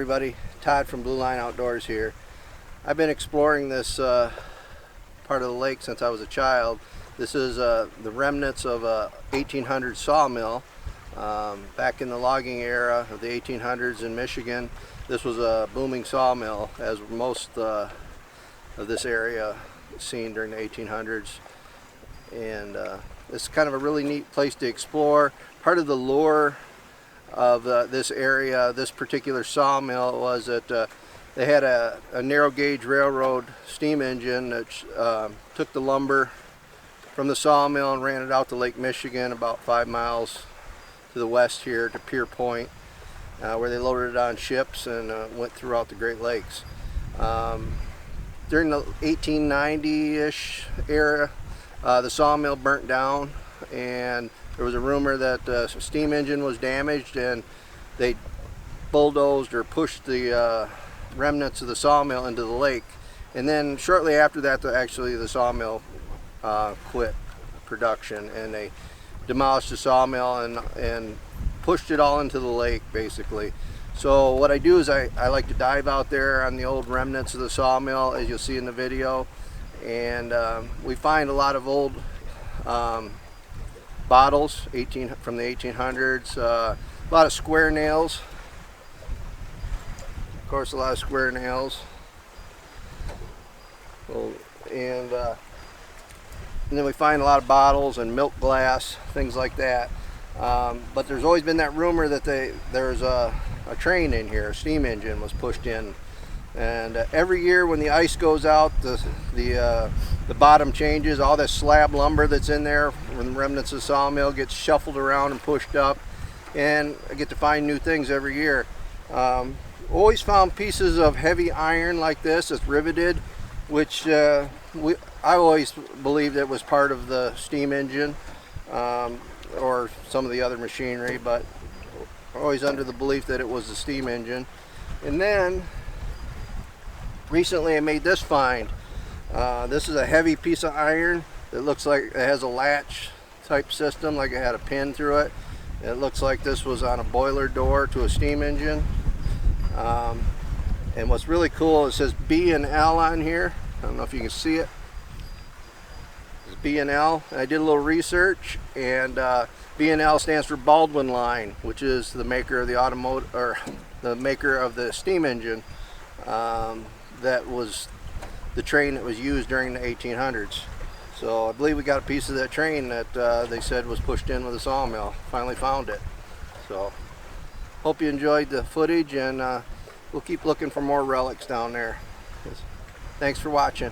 everybody, Todd from Blue Line Outdoors here. I've been exploring this part of the lake since I was a child. This is the remnants of a 1800s sawmill. Back in the logging era of the 1800s in Michigan, this was a booming sawmill, as most of this area seen during the 1800s. And it's kind of a really neat place to explore. Part of the lure of this area, this particular sawmill, was that they had a narrow gauge railroad steam engine that took the lumber from the sawmill and ran it out to Lake Michigan, about 5 miles to the west here to Pier Point, where they loaded it on ships and went throughout the Great Lakes. During the 1890-ish era, the sawmill burnt down, and there was a rumor that the steam engine was damaged, and they bulldozed or pushed the remnants of the sawmill into the lake. And then shortly after that, actually the sawmill quit production, and they demolished the sawmill and pushed it all into the lake, basically. So what I do is I like to dive out there on the old remnants of the sawmill, as you'll see in the video, and we find a lot of old bottles from the 1800s, a lot of square nails, of course, a lot of square nails. And then we find a lot of bottles and milk glass, things like that. But there's always been that rumor that there's a train in here, a steam engine was pushed in. And every year when the ice goes out, the bottom changes. All this slab lumber that's in there from the remnants of the sawmill gets shuffled around and pushed up, and I get to find new things every year. Always found pieces of heavy iron like this that's riveted, which I always believed it was part of the steam engine or some of the other machinery, but always under the belief that it was the steam engine. And then recently I made this find. This is a heavy piece of iron that looks like it has a latch type system, like it had a pin through it. It looks like this was on a boiler door to a steam engine. And what's really cool, it says B and L on here. I don't know if you can see it. It's B and L. I did a little research, and B and L stands for Baldwin Line, which is the maker of the automotive, or the maker of the steam engine. That was the train that was used during the 1800s. So I believe we got a piece of that train that they said was pushed in with a sawmill. Finally found it. So hope you enjoyed the footage, and we'll keep looking for more relics down there. Thanks for watching.